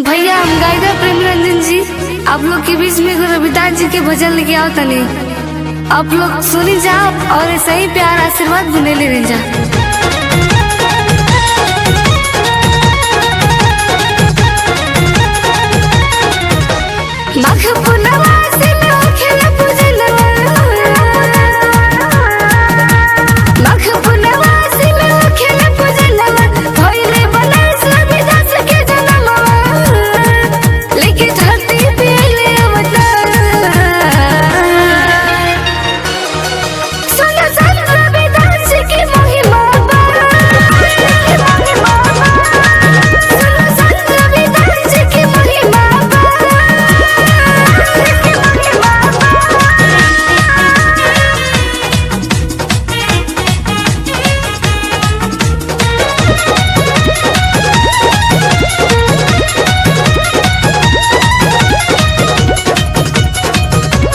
भैया हम गायिका प्रेम रंजन जी आप लोग के बीच में रविदास जी के भजन लेके आओ तनी। आप लोग सुनी जाओ और ऐसा ही प्यार आशीर्वाद बने ले जा।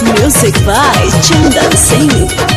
Music by Chandan Singh.